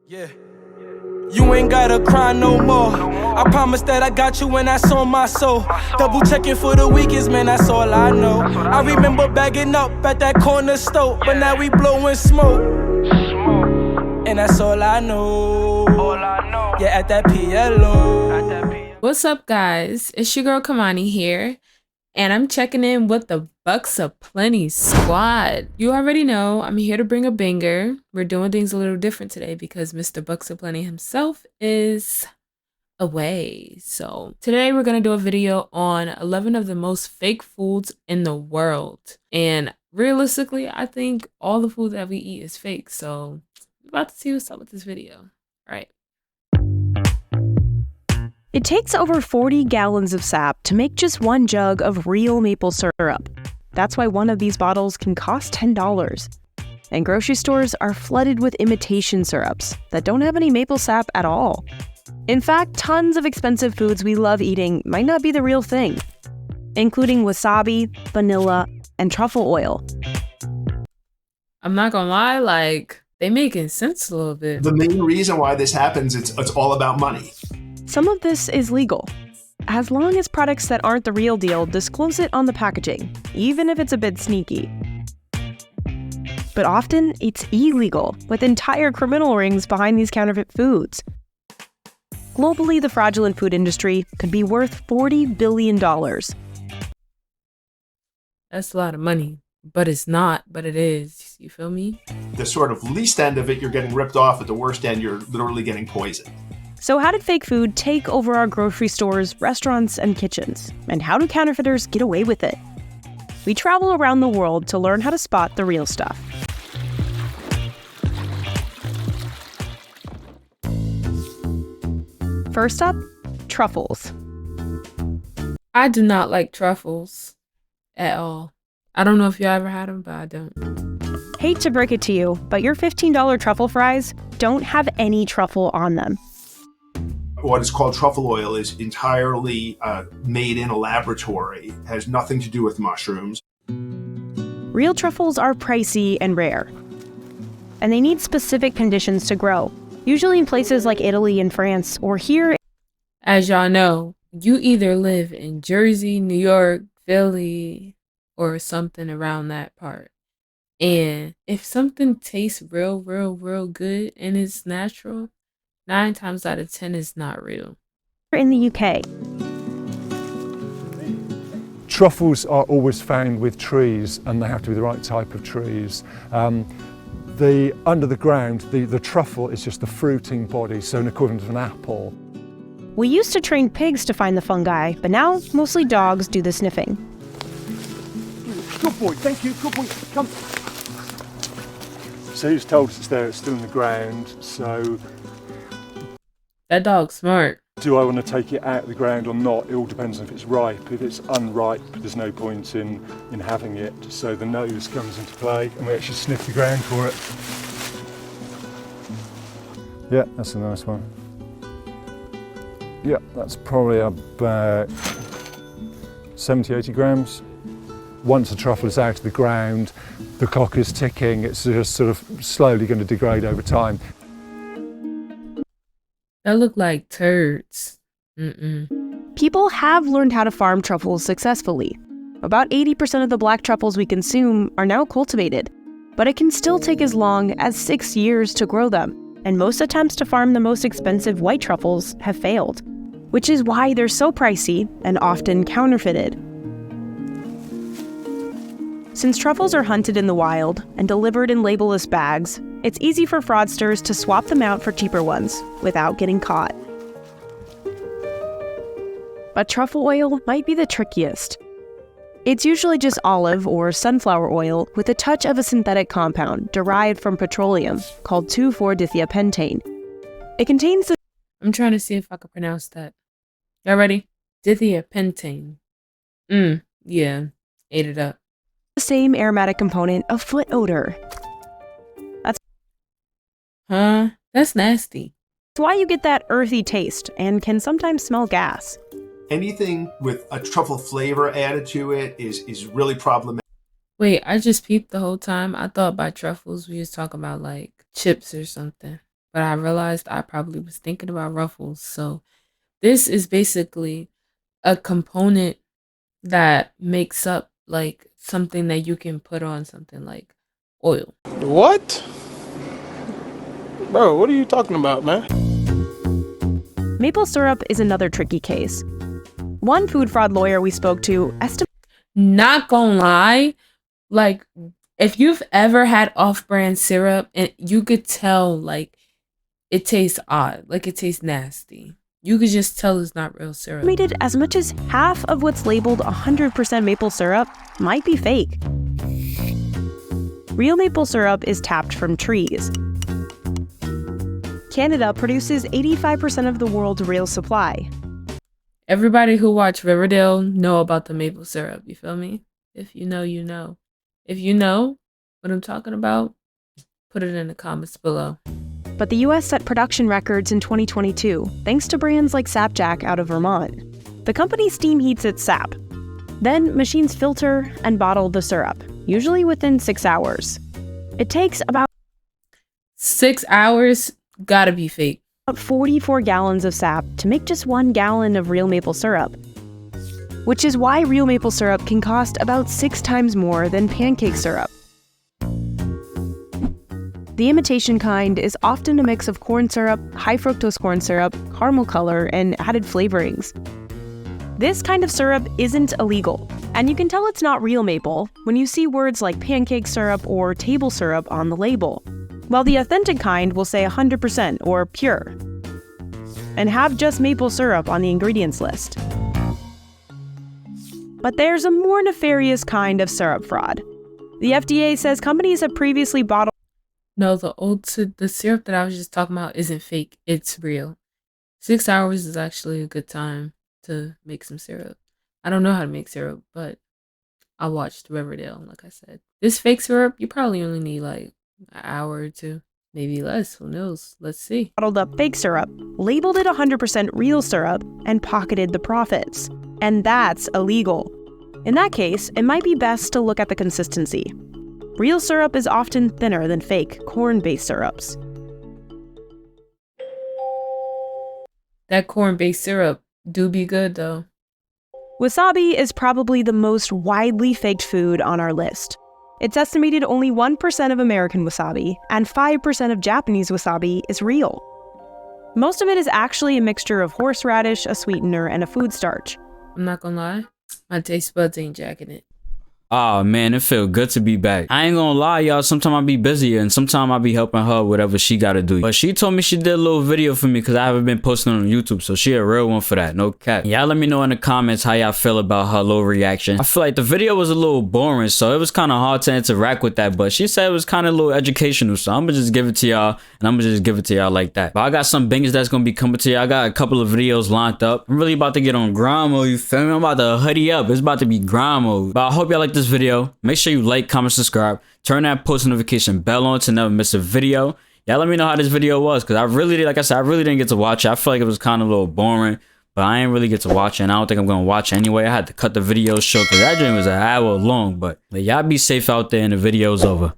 Yeah. You ain't gotta cry no more. I promise that I got you and that's on my soul. Double checking for the weakest, man, that's all I know. I remember bagging up at that corner store, but now we blowing smoke. And that's all I know. Yeah, at that PLO. What's up, guys? It's your girl Kamani here, and I'm checking in with the BUXAPLENTY squad. You already know I'm here to bring a banger. We're doing things a little different today because Mr. BUXAPLENTY himself is away. So today we're going to do a video on 11 of the most fake foods in the world. And realistically, I think all the food that we eat is fake. So we're about to see what's up with this video. All right. It takes over 40 gallons of sap to make just one jug of real maple syrup. That's why one of these bottles can cost $10. And grocery stores are flooded with imitation syrups that don't have any maple sap at all. In fact, tons of expensive foods we love eating might not be the real thing, including wasabi, vanilla, and truffle oil. I'm not gonna lie, like, they making sense a little bit. The main reason why this happens, it's all about money. Some of this is legal, as long as products that aren't the real deal disclose it on the packaging, even if it's a bit sneaky. But often, it's illegal, with entire criminal rings behind these counterfeit foods. Globally, the fraudulent food industry could be worth $40 billion. That's a lot of money, but it's not, but it is. You feel me? The sort of least end of it, you're getting ripped off. At the worst end, you're literally getting poisoned. So how did fake food take over our grocery stores, restaurants, and kitchens? And how do counterfeiters get away with it? We travel around the world to learn how to spot the real stuff. First up, truffles. I do not like truffles at all. I don't know if you ever had them, but I don't. Hate to break it to you, but your $15 truffle fries don't have any truffle on them. What is called truffle oil is entirely made in a laboratory, has nothing to do with mushrooms. Real truffles are pricey and rare, and they need specific conditions to grow, usually in places like Italy and France, or here. As y'all know, you either live in Jersey, New York, Philly, or something around that part. And if something tastes real good and it's natural, 9 times out of 10 is not real. In the UK. Truffles are always found with trees, and they have to be the right type of trees. Under the ground, the truffle is just the fruiting body, so an equivalent of an apple. We used to train pigs to find the fungi, but now mostly dogs do the sniffing. Good boy, thank you, good boy, come. So he's told us it's there, it's still in the ground, so... That dog's smart. Do I want to take it out of the ground or not? It all depends on if it's ripe. If it's unripe, there's no point in having it. So the nose comes into play and we actually sniff the ground for it. Yeah, that's a nice one. Yeah, that's probably about 70, 80 grams. Once the truffle is out of the ground, the clock is ticking. It's just sort of slowly going to degrade over time. That look like turds. People have learned how to farm truffles successfully. About 80% of the black truffles we consume are now cultivated, but it can still take as long as 6 years to grow them, and most attempts to farm the most expensive white truffles have failed, which is why they're so pricey and often counterfeited. Since truffles are hunted in the wild and delivered in labelless bags, it's easy for fraudsters to swap them out for cheaper ones without getting caught. But truffle oil might be the trickiest. It's usually just olive or sunflower oil with a touch of a synthetic compound derived from petroleum called 2,4-dithiapentane. It contains the... I'm trying to see if I can pronounce that. Y'all ready? Dithiapentane. Yeah, ate it up. Same aromatic component of foot odor. Huh? That's nasty. That's why you get that earthy taste and can sometimes smell gas. Anything with a truffle flavor added to it is really problematic. Wait, I just peeped the whole time. I thought by truffles we was talking about like chips or something. but I realized I probably was thinking about Ruffles. So this is basically a component that makes up like something that you can put on something like oil. What? Bro, what are you talking about, man? Maple syrup is another tricky case. One food fraud lawyer we spoke to estimated Not gonna lie, like if you've ever had off-brand syrup and you could tell like it tastes odd, like it tastes nasty. You could just tell it's not real syrup. as much as half of what's labeled 100% maple syrup might be fake. Real maple syrup is tapped from trees. Canada produces 85% of the world's real supply. Everybody who watched Riverdale know about the maple syrup, you feel me? If you know, you know. If you know what I'm talking about, put it in the comments below. But the US set production records in 2022, thanks to brands like Sapjack out of Vermont. The company steam heats its sap. Then machines filter and bottle the syrup, usually within 6 hours. It takes about 6 hours, gotta be fake. 44 gallons of sap to make just 1 gallon of real maple syrup, which is why real maple syrup can cost about 6 times more than pancake syrup. The imitation kind is often a mix of corn syrup, high fructose corn syrup, caramel color, and added flavorings. This kind of syrup isn't illegal, and you can tell it's not real maple when you see words like pancake syrup or table syrup on the label, while the authentic kind will say 100% or pure, and have just maple syrup on the ingredients list. But there's a more nefarious kind of syrup fraud. The FDA says companies have previously bottled No, the syrup that I was just talking about isn't fake. It's real. 6 hours is actually a good time to make some syrup. I don't know how to make syrup, but I watched Riverdale, like I said. This fake syrup, you probably only need like an hour or two, maybe less. Who knows? Let's see. bottled up fake syrup, labeled it 100% real syrup, and pocketed the profits. And that's illegal. In that case, it might be best to look at the consistency. Real syrup is often thinner than fake corn-based syrups. That corn-based syrup do be good though. Wasabi is probably the most widely faked food on our list. It's estimated only 1% of American wasabi and 5% of Japanese wasabi is real. Most of it is actually a mixture of horseradish, a sweetener, and a food starch. I'm not gonna lie, my taste buds ain't jacking it. Oh man, it feel good to be back. I ain't gonna lie, y'all, sometimes I be busy and sometimes I be helping her whatever she gotta do. But she told me she did a little video for me because I haven't been posting on YouTube, so she a real one for that, no cap. Y'all let me know in the comments how y'all feel about her little reaction. I feel like the video was a little boring, so it was kind of hard to interact with that, but she said it was kind of a little educational, so I'm gonna just give it to y'all, and I'm gonna just give it to y'all like that. But I got some bangers that's gonna be coming to y'all. I got a couple of videos lined up. I'm really about to get on grind mode, you feel me? I'm about to hoodie up. It's about to be grind mode. But I hope y'all like this video. Make sure you like, comment, subscribe, turn that post notification bell on to never miss a video. Y'all let me know how this video was, because I really, like I said, I really didn't get to watch it. I feel like it was kind of a little boring, but I ain't really get to watch it, and I don't think I'm going to watch it anyway. I had to cut the video short, because that dream was an hour long, but y'all be safe out there, and the video's over.